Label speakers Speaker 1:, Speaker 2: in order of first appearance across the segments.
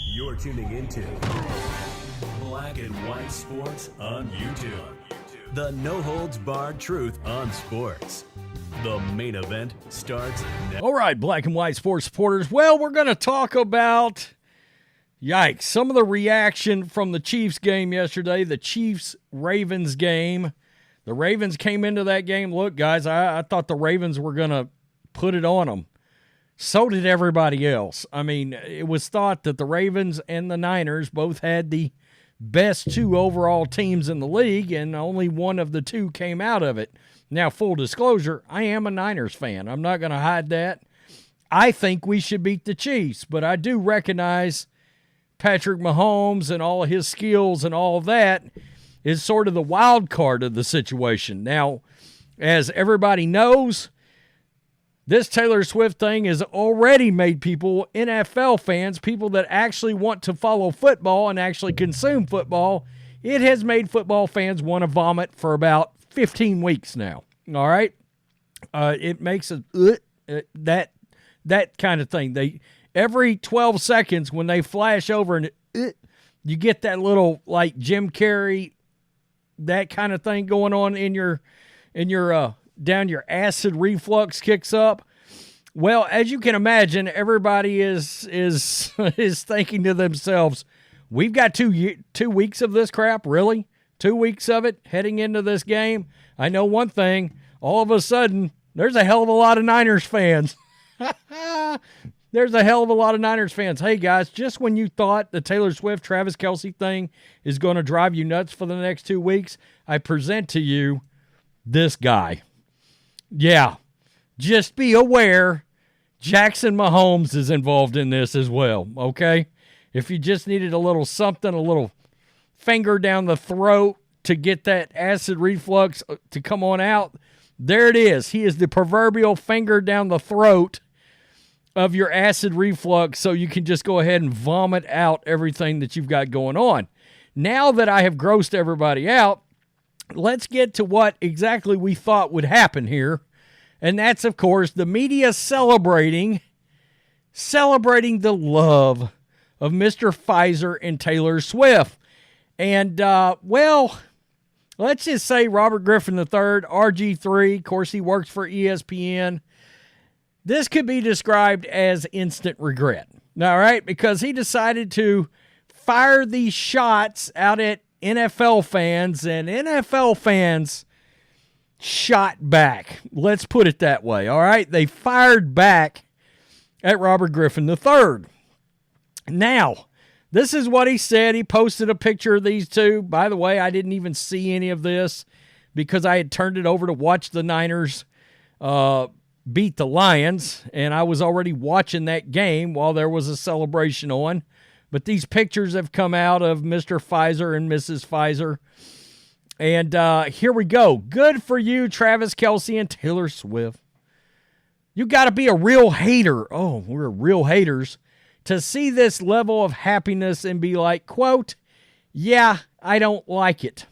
Speaker 1: You're tuning into Black and White Sports on YouTube. The no-holds-barred truth on sports. The main event starts now.
Speaker 2: All right, Black and White Sports supporters. Well, we're going to talk about, yikes, some of the reaction from the Chiefs game yesterday, the Chiefs-Ravens game. The Ravens came into that game. Look, guys, I thought the Ravens were going to put it on them. So did everybody else. I mean, it was thought that the Ravens and the Niners both had the best two overall teams in the league, and only one of the two came out of it. Now, full disclosure, I am a Niners fan. I'm not going to hide that. I think we should beat the Chiefs, but I do recognize Patrick Mahomes and all of his skills and all of that is sort of the wild card of the situation. Now, as everybody knows, this Taylor Swift thing has already made people, NFL fans, people that actually want to follow football and actually consume football, it has made football fans want to vomit for about 15 weeks now. All right? It makes that kind of thing. Every 12 seconds when they flash over and you get that little like Jim Carrey, that kind of thing going on in your down your acid reflux kicks up. Well, as you can imagine, everybody is thinking to themselves, we've got 2 weeks of this crap, really? 2 weeks of it heading into this game? I know one thing, all of a sudden, there's a hell of a lot of Niners fans. There's a hell of a lot of Niners fans. Hey, guys, just when you thought the Taylor Swift, Travis Kelce thing is going to drive you nuts for the next 2 weeks, I present to you this guy. Yeah, just be aware Jackson Mahomes is involved in this as well, okay? If you just needed a little something, a little finger down the throat to get that acid reflux to come on out, there it is. He is the proverbial finger down the throat of your acid reflux, so you can just go ahead and vomit out everything that you've got going on. Now that I have grossed everybody out, let's get to what exactly we thought would happen here, and that's, of course, the media celebrating the love of Mr. Pfizer and Taylor Swift. And, well, let's just say Robert Griffin III, RG3, of course, he works for ESPN. This could be described as instant regret, all right, because he decided to fire these shots out at NFL fans, and NFL fans shot back. Let's put it that way, all right? They fired back at Robert Griffin III. Now, this is what he said. He posted a picture of these two. By the way, I didn't even see any of this because I had turned it over to watch the Niners beat the Lions, and I was already watching that game while there was a celebration on. But these pictures have come out of Mr. Pfizer and Mrs. Pfizer. And here we go. Good for you, Travis Kelce and Taylor Swift. You got to be a real hater. Oh, we're real haters. To see this level of happiness and be like, quote, yeah, I don't like it.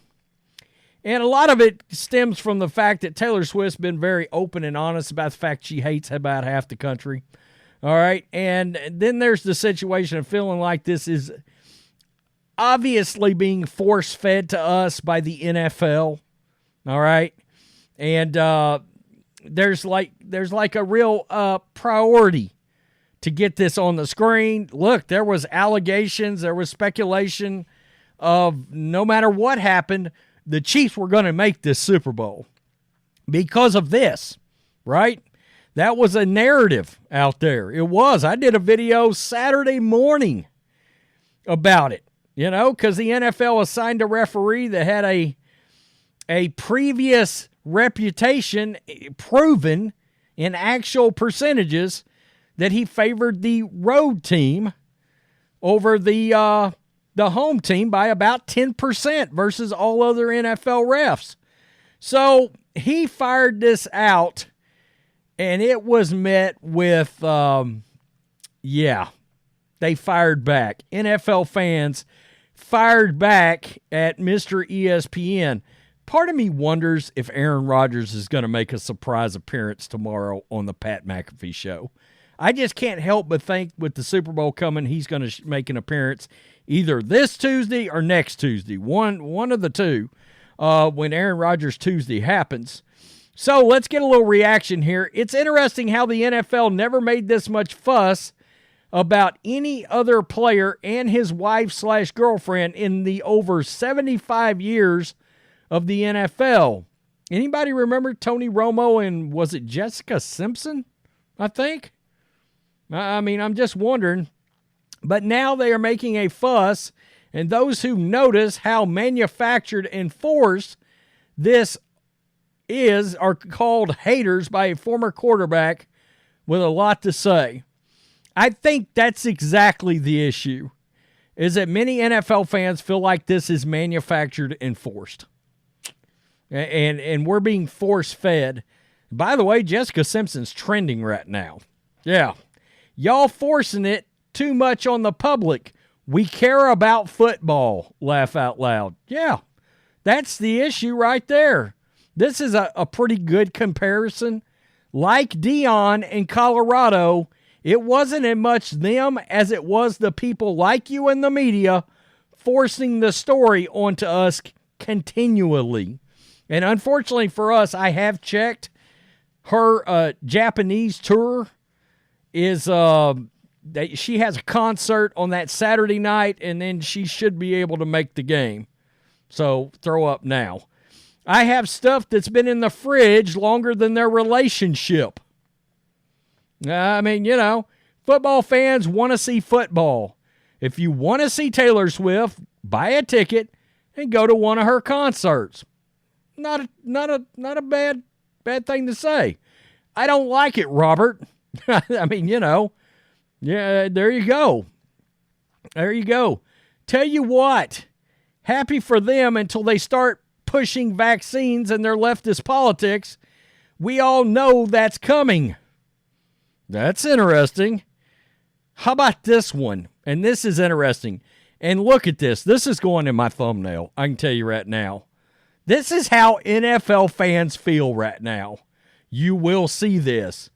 Speaker 2: And a lot of it stems from the fact that Taylor Swift's been very open and honest about the fact she hates about half the country. All right. And then there's the situation of feeling like this is obviously being force-fed to us by the NFL. All right. And there's like a real priority to get this on the screen. Look, there was allegations, there was speculation of no matter what happened, the Chiefs were going to make this Super Bowl because of this, right? That was a narrative out there. It was. I did a video Saturday morning about it, you know, because the NFL assigned a referee that had a previous reputation proven in actual percentages that he favored the road team over the home team by about 10% versus all other NFL refs. So he fired this out, and it was met with, they fired back. NFL fans fired back at Mr. ESPN. Part of me wonders if Aaron Rodgers is going to make a surprise appearance tomorrow on the Pat McAfee show. I just can't help but think with the Super Bowl coming, he's going to make an appearance either this Tuesday or next Tuesday, one of the two, when Aaron Rodgers Tuesday happens. So let's get a little reaction here. It's interesting how the NFL never made this much fuss about any other player and his wife/girlfriend in the over 75 years of the NFL. Anybody remember Tony Romo and was it Jessica Simpson, I think? I mean, I'm just wondering. But now they are making a fuss, and those who notice how manufactured and forced this is are called haters by a former quarterback with a lot to say. I think that's exactly the issue, is that many NFL fans feel like this is manufactured and forced. And we're being force-fed. By the way, Jessica Simpson's trending right now. Yeah. Y'all forcing it too much on the public. We care about football. Laugh out loud. Yeah, that's the issue right there. This is a pretty good comparison. Like Deion in Colorado, it wasn't as much them as it was the people like you in the media forcing the story onto us continually. And unfortunately for us, I have checked, her Japanese tour is she has a concert on that Saturday night, and then she should be able to make the game. So throw up now. I have stuff that's been in the fridge longer than their relationship. I mean, football fans want to see football. If you want to see Taylor Swift, buy a ticket and go to one of her concerts. Not a bad thing to say. I don't like it, Robert. I mean, yeah, there you go. There you go. Tell you what, happy for them until they start pushing vaccines and their leftist politics. We all know that's coming. That's interesting. How about this one? And this is interesting. And look at this. This is going in my thumbnail. I can tell you right now. This is how NFL fans feel right now. You will see this.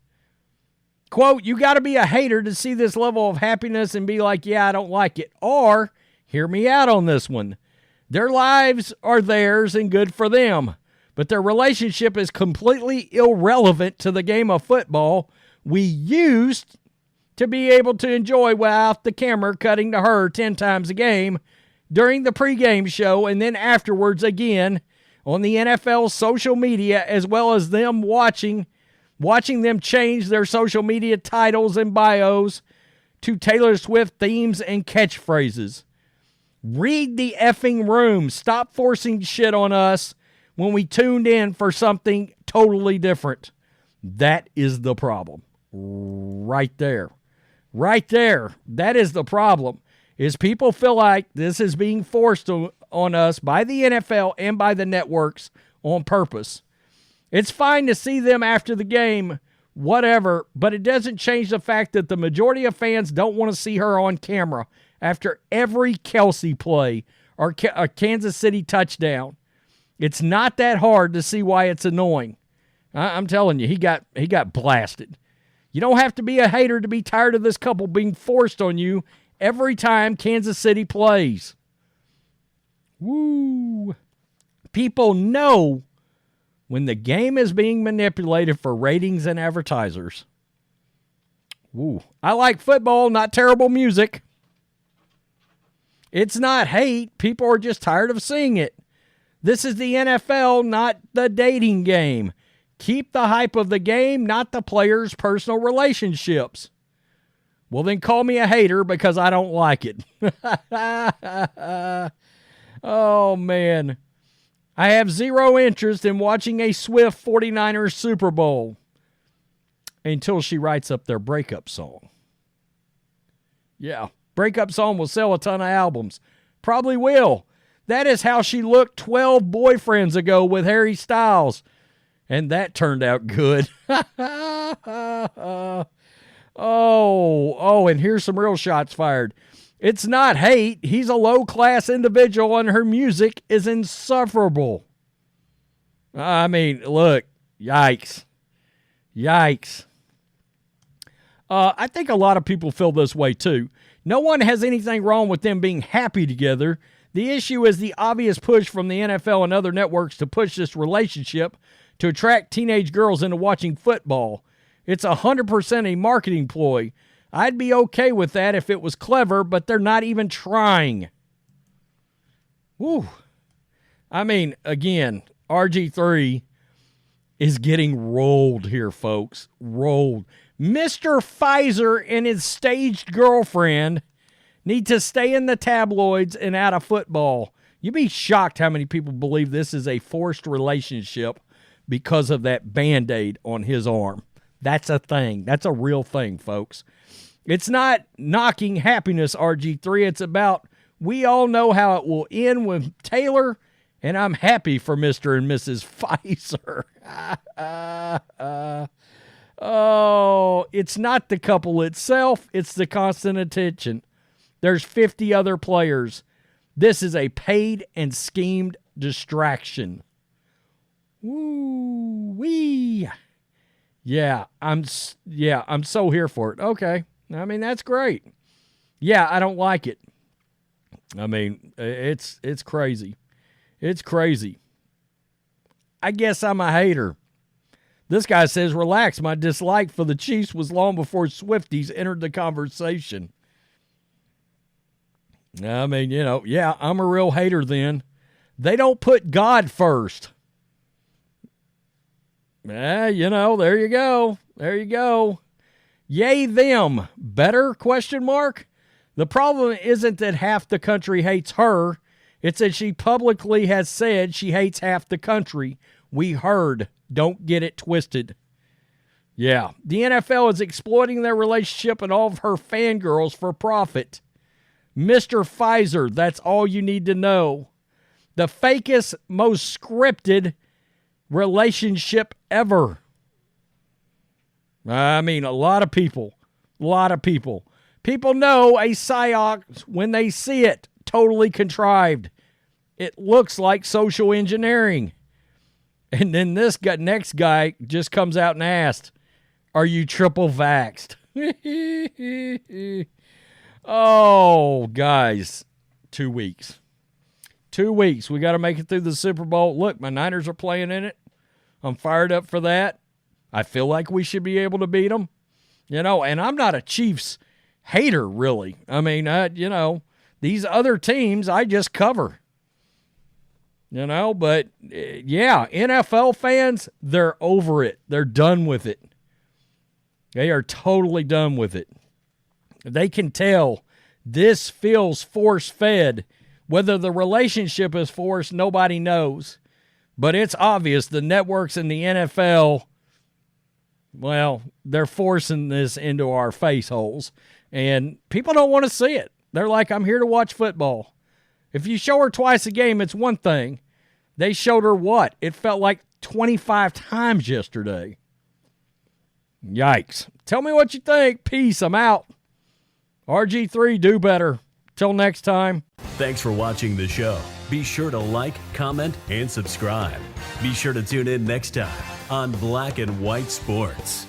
Speaker 2: Quote, you got to be a hater to see this level of happiness and be like, yeah, I don't like it. Or, hear me out on this one. Their lives are theirs and good for them. But their relationship is completely irrelevant to the game of football we used to be able to enjoy without the camera cutting to her 10 times a game during the pregame show and then afterwards again on the NFL social media, as well as them watching them change their social media titles and bios to Taylor Swift themes and catchphrases. Read the effing room. Stop forcing shit on us when we tuned in for something totally different. That is the problem. Right there. Right there. That is the problem. Is people feel like this is being forced on us by the NFL and by the networks on purpose. It's fine to see them after the game, whatever, but it doesn't change the fact that the majority of fans don't want to see her on camera after every Kelsey play or a Kansas City touchdown. It's not that hard to see why it's annoying. I'm telling you, he got blasted. You don't have to be a hater to be tired of this couple being forced on you every time Kansas City plays. Woo. People know when the game is being manipulated for ratings and advertisers. Woo. I like football, not terrible music. It's not hate. People are just tired of seeing it. This is the NFL, not the dating game. Keep the hype of the game, not the players' personal relationships. Well, then call me a hater because I don't like it. Oh, man. I have zero interest in watching a Swift 49ers Super Bowl until she writes up their breakup song. Yeah, breakup song will sell a ton of albums. Probably will. That is how she looked 12 boyfriends ago with Harry Styles. And that turned out good. Oh, and here's some real shots fired. It's not hate. He's a low-class individual, and her music is insufferable. I mean, look, yikes. Yikes. I think a lot of people feel this way too. No one has anything wrong with them being happy together. The issue is the obvious push from the NFL and other networks to push this relationship to attract teenage girls into watching football. It's 100% a marketing ploy. I'd be okay with that if it was clever, but they're not even trying. Woo. I mean, again, RG3 is getting rolled here, folks. Rolled. Mr. Pfizer and his staged girlfriend need to stay in the tabloids and out of football. You'd be shocked how many people believe this is a forced relationship because of that Band-Aid on his arm. That's a thing. That's a real thing, folks. It's not knocking happiness, RG3. It's about we all know how it will end with Taylor, and I'm happy for Mr. and Mrs. Pfizer. Oh, it's not the couple itself. It's the constant attention. There's 50 other players. This is a paid and schemed distraction. Woo-wee. Yeah, I'm so here for it. Okay. I mean, that's great. Yeah, I don't like it. I mean, it's crazy. It's crazy. I guess I'm a hater. This guy says, relax, my dislike for the Chiefs was long before Swifties entered the conversation. I mean, yeah, I'm a real hater then. They don't put God first. There you go. There you go. Yay them. Better? ? The problem isn't that half the country hates her. It's that she publicly has said she hates half the country. We heard. Don't get it twisted. Yeah. The NFL is exploiting their relationship and all of her fangirls for profit. Mr. Pfizer, that's all you need to know. The fakest, most scripted relationship ever. I mean, a lot of people. People know a psyop when they see it. Totally contrived. It looks like social engineering. And then this next guy just comes out and asks, are you triple vaxxed? Oh, guys, 2 weeks. 2 weeks. We got to make it through the Super Bowl. Look, my Niners are playing in it. I'm fired up for that. I feel like we should be able to beat them. And I'm not a Chiefs hater, really. I mean, these other teams I just cover. But, yeah, NFL fans, they're over it. They're done with it. They are totally done with it. They can tell this feels force-fed. Whether the relationship is forced, nobody knows. But it's obvious the networks in the NFL, well, they're forcing this into our face holes. And people don't want to see it. They're like, I'm here to watch football. If you show her twice a game, it's one thing. They showed her what? It felt like 25 times yesterday. Yikes. Tell me what you think. Peace. I'm out. RG3, do better. Till next time.
Speaker 1: Thanks for watching the show. Be sure to like, comment, and subscribe. Be sure to tune in next time on Black and White Sports.